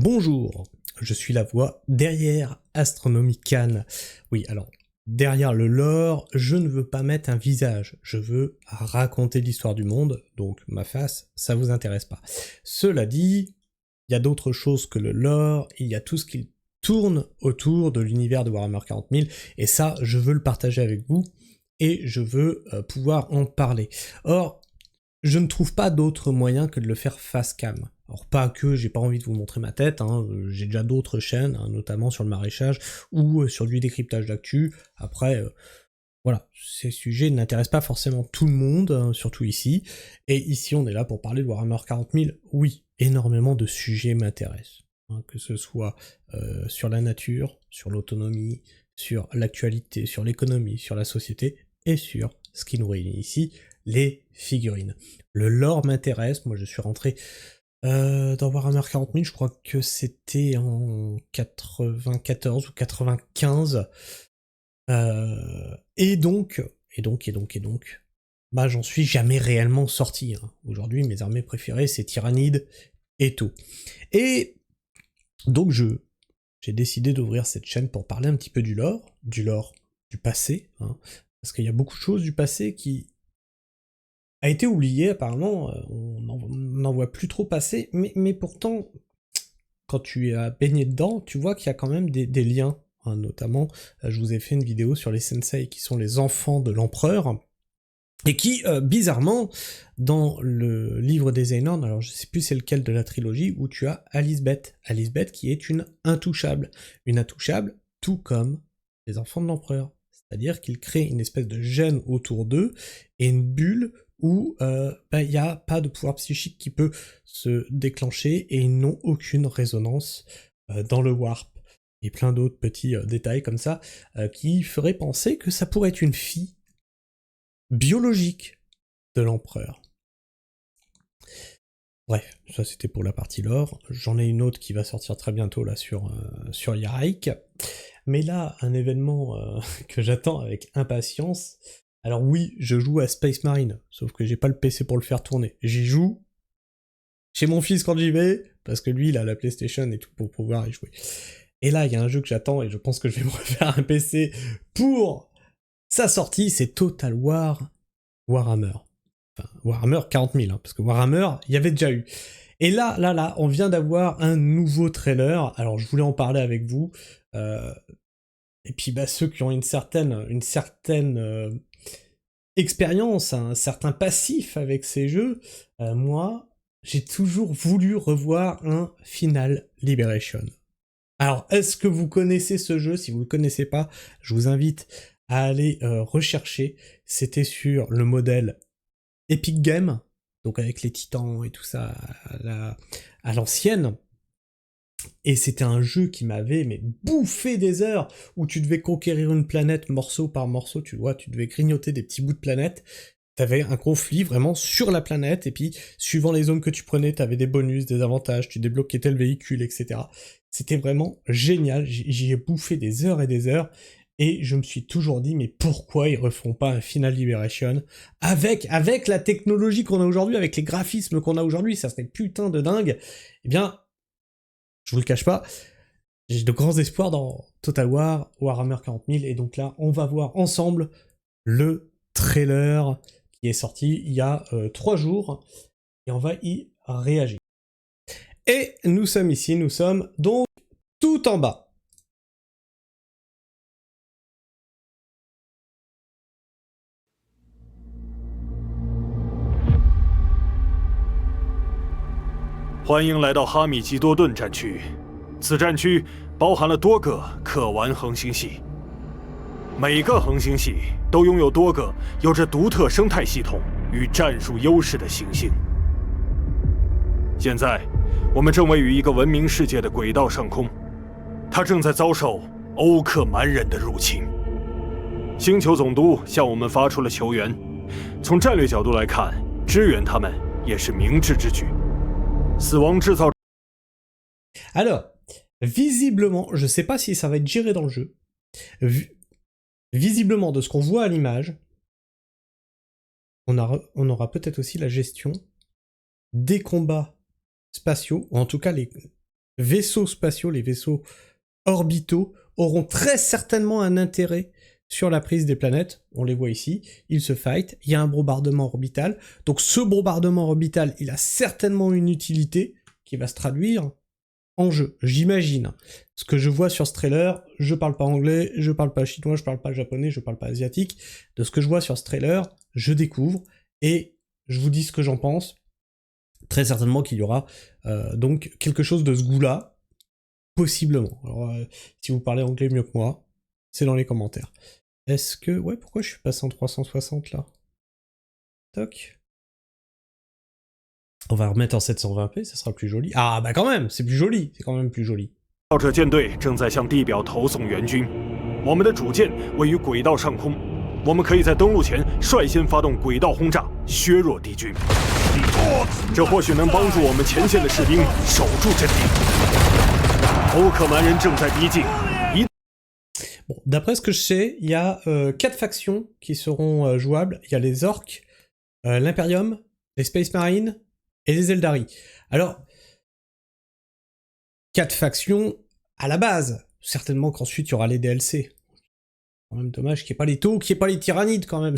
Bonjour, je suis la voix derrière Astronomican. Oui, alors, derrière le lore, je ne veux pas mettre un visage, je veux raconter l'histoire du monde, donc ma face, ça vous intéresse pas. Cela dit, il y a d'autres choses que le lore, il y a tout ce qui tourne autour de l'univers de Warhammer 40 000, et ça, je veux le partager avec vous, et je veux pouvoir en parler. Or, je ne trouve pas d'autre moyen que de le faire face cam. Alors pas que j'ai pas envie de vous montrer ma tête, j'ai déjà d'autres chaînes, notamment sur le maraîchage, ou sur du décryptage d'actu. Après, voilà, ces sujets n'intéressent pas forcément tout le monde, surtout ici. Et ici, on est là pour parler de Warhammer 40 000. Oui, énormément de sujets m'intéressent. Que ce soit sur la nature, sur l'autonomie, sur l'actualité, sur l'économie, sur la société, et sur ce qui nous réunit ici, les figurines. Le lore m'intéresse, moi je suis rentré dans Warhammer 40 000, je crois que c'était en 94 ou 95, et donc, bah j'en suis jamais réellement sorti. Aujourd'hui, mes armées préférées, c'est Tyrannide et tout. Et donc j'ai décidé d'ouvrir cette chaîne pour parler un petit peu du lore du passé, parce qu'il y a beaucoup de choses du passé qui a été oublié apparemment, on n'en voit plus trop passer, mais pourtant, quand tu as baigné dedans, tu vois qu'il y a quand même des liens, notamment, je vous ai fait une vidéo sur les sensei qui sont les enfants de l'empereur, et qui, bizarrement, dans le livre des Xehanort, alors je sais plus c'est lequel de la trilogie, où tu as Alisbeth qui est une intouchable tout comme les enfants de l'empereur, c'est-à-dire qu'ils créent une espèce de gène autour d'eux, et une bulle où il n'y a pas de pouvoir psychique qui peut se déclencher, et ils n'ont aucune résonance dans le warp, et plein d'autres petits détails comme ça, qui feraient penser que ça pourrait être une fille biologique de l'empereur. Bref, ça c'était pour la partie lore. J'en ai une autre qui va sortir très bientôt là sur Yaraik. Mais là, un événement que j'attends avec impatience. Alors oui, je joue à Space Marine, sauf que j'ai pas le PC pour le faire tourner. J'y joue chez mon fils quand j'y vais, parce que lui il a la PlayStation et tout pour pouvoir y jouer. Et là, il y a un jeu que j'attends et je pense que je vais me refaire un PC pour sa sortie, c'est Total War Warhammer. Enfin, Warhammer 40 000, parce que Warhammer, il y avait déjà eu. Et là, on vient d'avoir un nouveau trailer, alors je voulais en parler avec vous, et puis ceux qui ont une certaine expérience, un certain passif avec ces jeux, moi, j'ai toujours voulu revoir un Final Liberation. Alors, est-ce que vous connaissez ce jeu? Si vous ne le connaissez pas, je vous invite à aller rechercher. C'était sur le modèle Epic Games, donc avec les titans et tout ça à l'ancienne. Et c'était un jeu qui m'avait bouffé des heures, où tu devais conquérir une planète morceau par morceau, tu devais grignoter des petits bouts de planète. T'avais un conflit vraiment sur la planète, et puis suivant les zones que tu prenais, t'avais des bonus, des avantages, tu débloquais tel véhicule, etc. C'était vraiment génial, j'y ai bouffé des heures et des heures, et je me suis toujours dit, mais pourquoi ils referont pas un Final Liberation avec la technologie qu'on a aujourd'hui, avec les graphismes qu'on a aujourd'hui, ça serait putain de dingue. Eh bien, je vous le cache pas, j'ai de grands espoirs dans Total War, Warhammer 40 000, et donc là, on va voir ensemble le trailer qui est sorti il y a 3 jours, et on va y réagir. Et nous sommes ici, nous sommes donc tout en bas. « 欢迎来到哈米吉多顿战区，此战区包含了多个可玩恒星系，每个恒星系都拥有多个有着独特生态系统与战术优势的行星。现在，我们正位于一个文明世界的轨道上空，它正在遭受欧克蛮人的入侵。星球总督向我们发出了求援，从战略角度来看，支援他们也是明智之举。死亡制造。 Alors, visiblement, je sais pas si ça va être géré dans le jeu, visiblement de ce qu'on voit à l'image, on aura peut-être aussi la gestion des combats spatiaux, ou en tout cas vaisseaux spatiaux, les vaisseaux orbitaux, auront très certainement un intérêt sur la prise des planètes. On les voit ici, ils se fight, il y a un bombardement orbital. Donc ce bombardement orbital, il a certainement une utilité qui va se traduire en jeu, j'imagine. Ce que je vois sur ce trailer, je parle pas anglais, je parle pas chinois, je parle pas japonais, je parle pas asiatique. De ce que je vois sur ce trailer, je découvre et je vous dis ce que j'en pense. Très certainement qu'il y aura donc quelque chose de ce goût-là, possiblement. Alors, si vous parlez anglais mieux que moi, c'est dans les commentaires. Est-ce que... Ouais, pourquoi je suis passé en 360 là? Toc. On va remettre en 720p, ça sera plus joli. Ah bah quand même, c'est plus joli, c'est quand même plus joli. 盗者舰队正在向地表投送援军，我们的主舰位于轨道上空，我们可以在登陆前率先发动轨道轰炸，削弱敌军。这或许能帮助我们前线的士兵守住阵地。欧克蛮人正在逼近。Bon, d'après ce que je sais, il y a 4 factions qui seront jouables. Il y a les Orcs, l'Imperium, les Space Marines et les Eldari. Alors, 4 factions à la base. Certainement qu'ensuite il y aura les DLC. Quand même dommage qu'il n'y ait pas les taux, qu'il n'y ait pas les tyrannides quand même.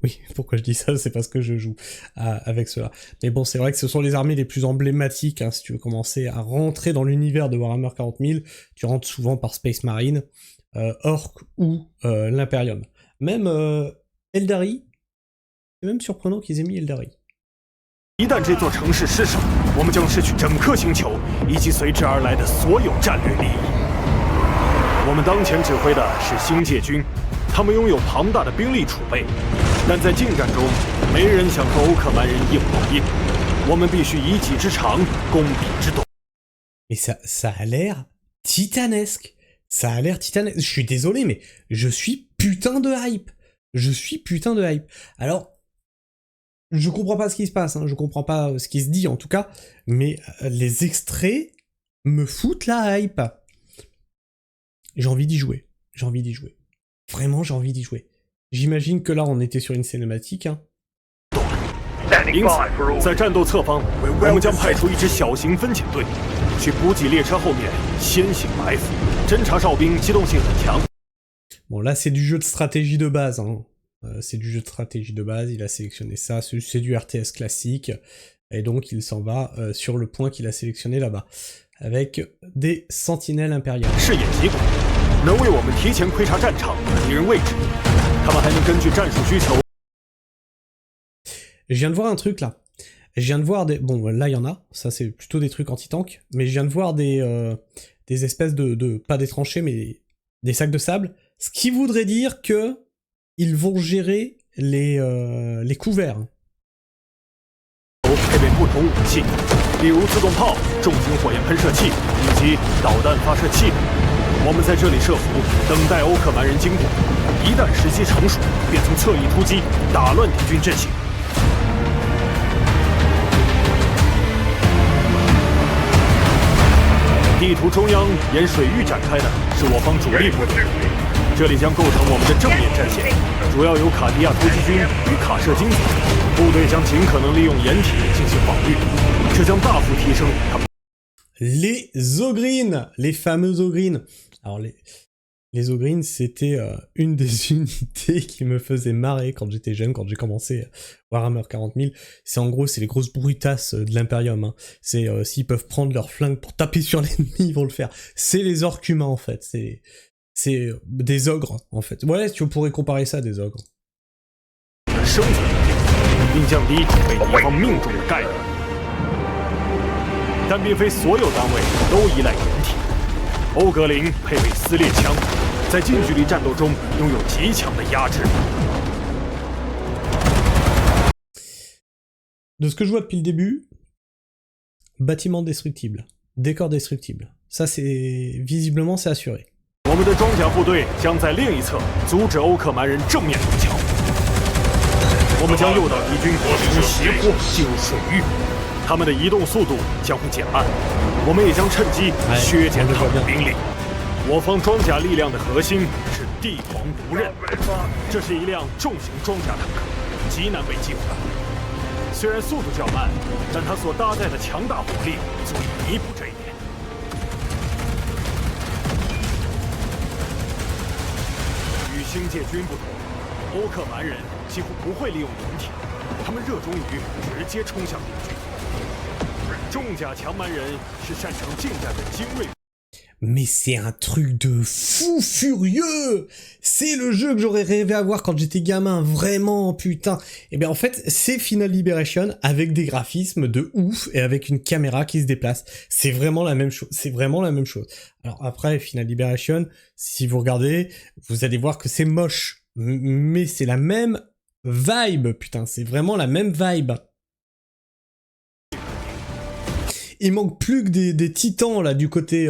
Oui, pourquoi je dis ça, c'est parce que je joue avec cela. Mais bon, c'est vrai que ce sont les armées les plus emblématiques, hein, si tu veux commencer à rentrer dans l'univers de Warhammer 40 000, tu rentres souvent par Space Marine, Orc ou l'Imperium. Même Eldari, c'est même surprenant qu'ils aient mis Eldari. 一旦这座城市失守，我们将失去整颗星球以及随之而来的所有战略利益。我们当前指挥的是星界军，他们拥有庞大的兵力储备，但在近战中，没人想和欧克蛮人硬碰硬。我们必须以己之长攻彼之短。Mais ça a l'air titanesque. Ça a l'air titanesque. Je suis désolé, mais je suis putain de hype. Je suis putain de hype. Alors, je comprends pas ce qui se passe, hein, je comprends pas ce qui se dit en tout cas, mais les extraits me foutent la hype. J'ai envie d'y jouer, j'ai envie d'y jouer. Vraiment, j'ai envie d'y jouer. J'imagine que là, on était sur une cinématique, hein. 因此，在战斗侧方，我们将派出一支小型分遣队，去补给列车后面先行埋伏。侦察哨兵机动性很强。Bon, là, c'est du jeu de stratégie de base, hein. C'est du jeu de stratégie de base, il a sélectionné ça, c'est du RTS classique, et donc il s'en va sur le point qu'il a sélectionné là-bas, avec des sentinelles impériales. 视野习惯能为我们提前窥察战场和敌人位置，他们还能根据战术需求。Je viens de voir un truc là. Je viens de voir des... Bon, là il y en a, ça c'est plutôt des trucs anti-tank, mais je viens de voir des espèces de... Pas des tranchées, mais des sacs de sable, ce qui voudrait dire que ils vont gérer les couverts. 配备不同武器，例如自动炮、重型火焰喷射器以及导弹发射器。我们在这里设伏，等待欧克蛮人经过。一旦时机成熟，便从侧翼突击，打乱敌军阵型。地图中央沿水域展开的是我方主力部队。 这里将构成我们的正面战线，主要由卡地亚突击军与卡舍金组成。部队将尽可能利用掩体进行防御，这将大幅提升他们。Les Ogrines, les fameux Ogrines. Alors les Ogrines, c'était une des unités qui me faisait marrer quand j'étais jeune, quand j'ai commencé Warhammer 40 000. C'est en gros, c'est les grosses brutasses de l'Imperium. Hein. C'est s'ils peuvent prendre leur flingue pour taper sur l'ennemi, ils vont le faire. C'est les orques humains en fait. C'est des ogres, en fait. Ouais, tu pourrais comparer ça à des ogres. 生存并降低被敌方命中的概率，但并非所有单位都依赖掩体。欧格林配备撕裂枪，在近距离战斗中拥有极强的压制。De ce que je vois depuis le début, bâtiment destructible, décor destructible. Ça, c'est visiblement c'est assuré. 我们的装甲部队将在另一侧阻止欧克蛮人正面突桥。我们将诱导敌军从斜坡进入水域，他们的移动速度将会减慢。我们也将趁机削减他们的兵力。我方装甲力量的核心是帝皇无刃，这是一辆重型装甲坦克，极难被击毁。虽然速度较慢，但它所搭载的强大火力足以弥补这一点。星界军不同，欧克蛮人几乎不会利用掩体，他们热衷于直接冲向敌军。重甲强蛮人是擅长近战的精锐。 Mais c'est un truc de fou furieux! C'est le jeu que j'aurais rêvé avoir quand j'étais gamin, vraiment, putain! Et bien en fait, c'est Final Liberation avec des graphismes de ouf et avec une caméra qui se déplace. C'est vraiment la même chose, c'est vraiment la même chose. Alors après, Final Liberation, si vous regardez, vous allez voir que c'est moche. Mais c'est la même vibe, putain, c'est vraiment la même vibe. Il manque plus que des titans là du côté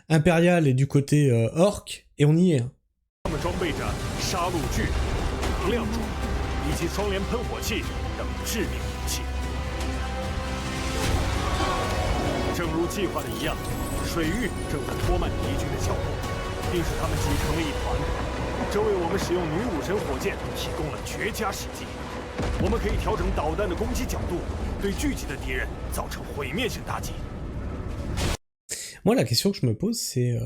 impérial et du côté orc, et on y est. 他们装备着杀戮锯、能量柱以及双联喷火器等致命武器。正如计划的一样，水域正在拖慢敌军的脚步，并使他们挤成了一团。这为我们使用女武神火箭提供了绝佳时机。我们可以调整导弹的攻击角度。 对聚集的敌人造成毁灭性打击。Moi, la question que je me pose, c'est...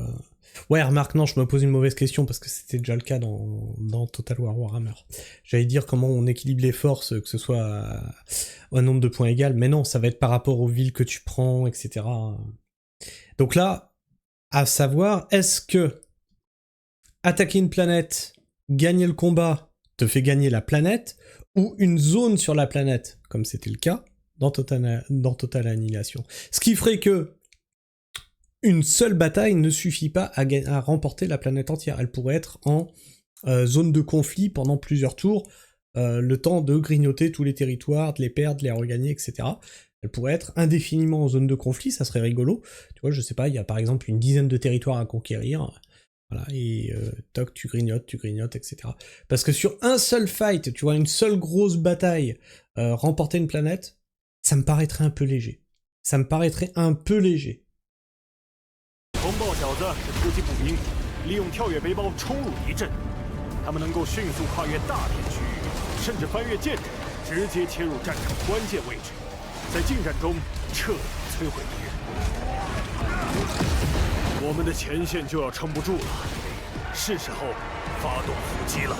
Ouais, remarque, non, je me pose une mauvaise question, parce que c'était déjà le cas dans Total War Warhammer. J'allais dire comment on équilibre les forces, que ce soit au nombre de points égal, mais non, ça va être par rapport aux villes que tu prends, etc. Donc là, à savoir, est-ce que attaquer une planète, gagner le combat, te fait gagner la planète, ou une zone sur la planète, comme c'était le cas dans Total Annihilation. Ce qui ferait que une seule bataille ne suffit pas à remporter la planète entière. Elle pourrait être en zone de conflit pendant plusieurs tours, le temps de grignoter tous les territoires, de les perdre, de les regagner, etc. Elle pourrait être indéfiniment en zone de conflit, ça serait rigolo. Tu vois, je sais pas, il y a par exemple une dizaine de territoires à conquérir, voilà, et toc, tu grignotes, etc. Parce que sur un seul fight, tu vois, une seule grosse bataille, remporter une planète, ça me paraîtrait un peu léger. Ça me paraîtrait un peu léger. 红豹小子是突击步兵，利用跳跃背包冲入敌阵，他们能够迅速跨越大片区域，甚至翻越舰阵，直接切入战场关键位置，在近战中彻底摧毁敌人。我们的前线就要撑不住了，是时候发动伏击了。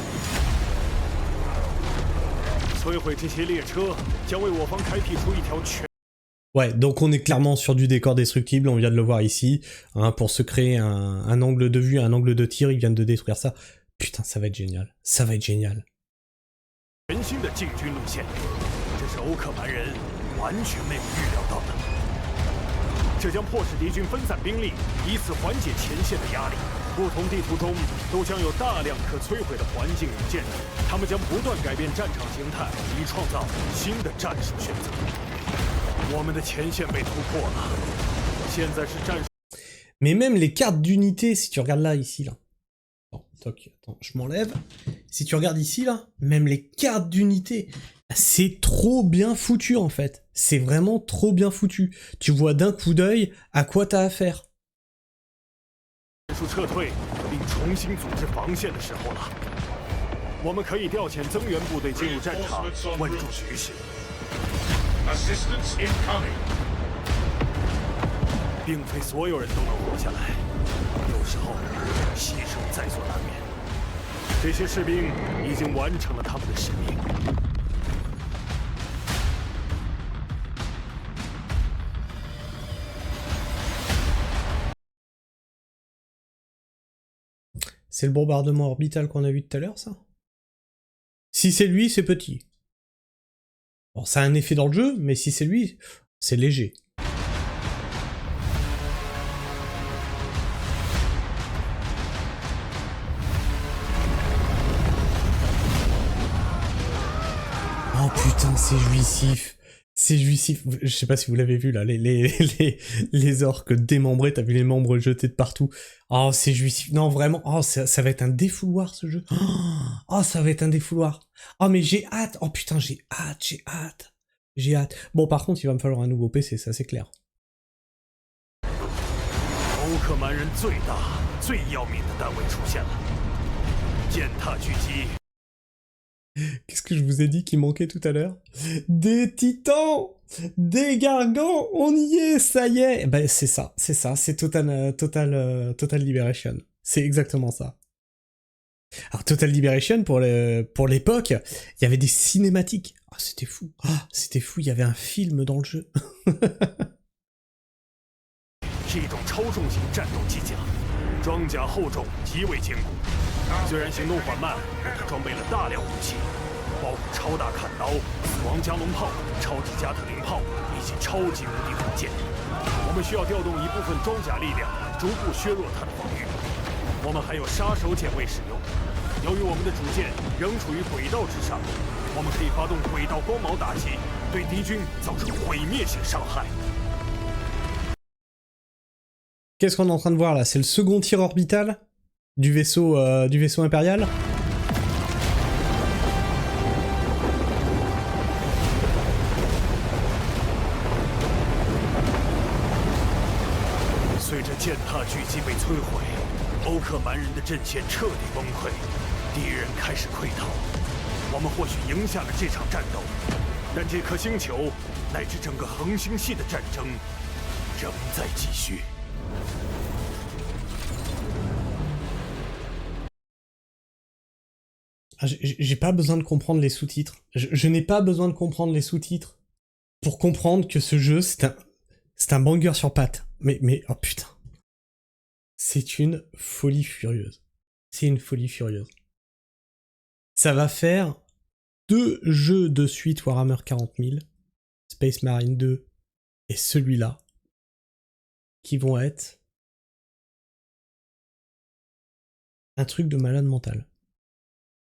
摧毁这些列车将为我方开辟出一条全。 Ouais, donc on est clairement sur du décor destructible, on vient de le voir ici, hein, pour se créer un angle de vue, un angle de tir, ils viennent de détruire ça. Putain, ça va être génial, ça va être génial. 全新的进军路线，这是欧克蛮人完全没有预料到的。这将迫使敌军分散兵力，以此缓解前线的压力。不同地图中都将有大量可摧毁的环境与建筑，他们将不断改变战场形态，以创造新的战术选择。 我们的前线被突破了，现在是战术。Mais même les cartes d'unité, si tu regardes là, ici, là. Attends, toc, attends, je m'enlève. Si tu regardes ici, là, même les cartes d'unité, c'est trop bien foutu, en fait. C'est vraiment trop bien foutu. Tu vois d'un coup d'œil à quoi t'as affaire. 战术撤退并重新组织防线的时候了。我们可以调遣增援部队进入战场，稳住局势。 Assistance incoming. 并非所有人都能活下来，有时候牺牲在所难免。这些士兵已经完成了他们的使命。C'est le bombardement orbital qu'on a vu tout à l'heure, ça? Si c'est lui, c'est petit. Bon, ça a un effet dans le jeu, mais si c'est lui, c'est léger. Oh putain, c'est jouissif. C'est jouissif. Je sais pas si vous l'avez vu là, les orques démembrés, t'as vu les membres jetés de partout. Oh, c'est jouissif. Non, vraiment, oh, ça va être un défouloir ce jeu. Oh, ça va être un défouloir. Oh, mais j'ai hâte. Oh putain, j'ai hâte. J'ai hâte. Bon, par contre, il va me falloir un nouveau PC, ça c'est clair. Qu'est-ce que je vous ai dit qui manquait tout à l'heure? Des titans! Des gargants! On y est, ça y est! Ben c'est ça, c'est Total Liberation. C'est exactement ça. Alors Total Liberation, pour l'époque, il y avait des cinématiques. Ah, c'était fou. Ah, c'était fou, il y avait un film dans le jeu. 是一种超重型战斗机甲，装甲厚重，极为坚固。虽然行动缓慢，但它装备了大量武器，包括超大砍刀、死亡加农炮、超级加特林炮以及超级无敌火箭。我们需要调动一部分装甲力量，逐步削弱它的防御。我们还有杀手锏未使用。由于我们的主舰仍处于轨道之上，我们可以发动轨道光矛打击，对敌军造成毁灭性伤害。 Qu'est-ce qu'on est en train de voir là? C'est le second tir orbital du vaisseau impérial. J'ai pas besoin de comprendre les sous-titres. Je n'ai pas besoin de comprendre les sous-titres pour comprendre que ce jeu, c'est un banger sur pattes. Mais, oh putain. C'est une folie furieuse. C'est une folie furieuse. Ça va faire 2 jeux de suite Warhammer 40 000, Space Marine 2 et celui-là, qui vont être un truc de malade mental.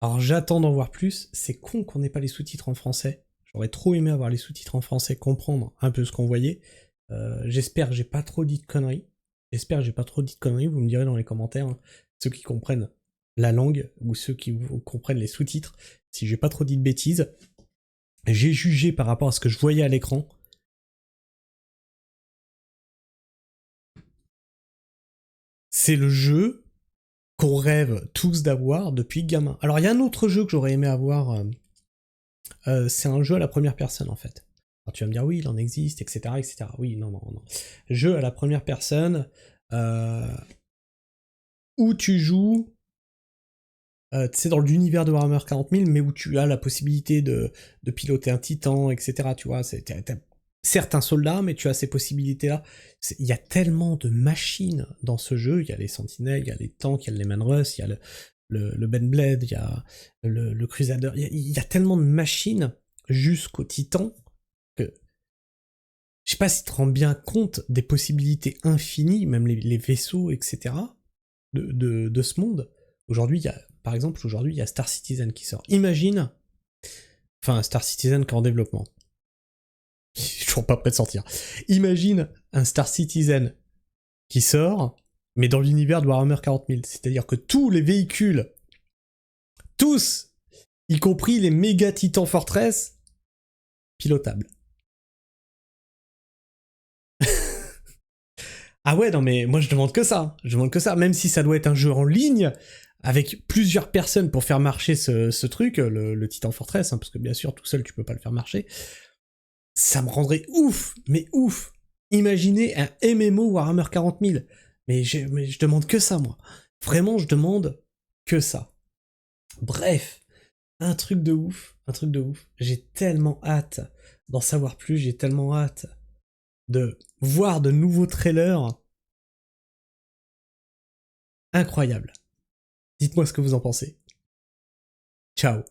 Alors j'attends d'en voir plus, c'est con qu'on n'ait pas les sous-titres en français. J'aurais trop aimé avoir les sous-titres en français, comprendre un peu ce qu'on voyait. J'espère que j'ai pas trop dit de conneries. Vous me direz dans les commentaires, hein, ceux qui comprennent la langue, ou ceux qui comprennent les sous-titres, si j'ai pas trop dit de bêtises. J'ai jugé par rapport à ce que je voyais à l'écran. C'est le jeu qu'on rêve tous d'avoir depuis gamin. Alors il y a un autre jeu que j'aurais aimé avoir, c'est un jeu à la première personne en fait. Alors tu vas me dire oui, il en existe, etc. etc. Oui, non. Jeu à la première personne, où tu joues, tu sais, dans l'univers de Warhammer 40 000, mais où tu as la possibilité de piloter un titan, etc. Tu vois, t'as certes un soldat, mais tu as ces possibilités-là. Il y a tellement de machines dans ce jeu, il y a les sentinelles, il y a les tanks, il y a le Lehman Russ, il y a le Ben Blade, il y a le Crusader, il y a tellement de machines jusqu'au titan que je sais pas si tu te rends bien compte des possibilités infinies, même les vaisseaux, etc. de ce monde. Aujourd'hui, par exemple, il y a Star Citizen qui sort. Imagine, enfin Star Citizen qui est en développement. Je suis toujours pas prêt de sortir. Imagine un Star Citizen qui sort, mais dans l'univers de Warhammer 40 000. C'est-à-dire que tous les véhicules, tous, y compris les méga Titan Fortress, pilotables. Ah ouais, non mais moi je demande que ça. Même si ça doit être un jeu en ligne, avec plusieurs personnes pour faire marcher ce truc, le Titan Fortress, hein, parce que bien sûr, tout seul tu peux pas le faire marcher. Ça me rendrait ouf, mais ouf. Imaginez un MMO Warhammer 40 000. Mais je demande que ça, moi. Vraiment, je demande que ça. Bref, un truc de ouf. J'ai tellement hâte d'en savoir plus, j'ai tellement hâte de voir de nouveaux trailers. Incroyable. Dites-moi ce que vous en pensez. Ciao.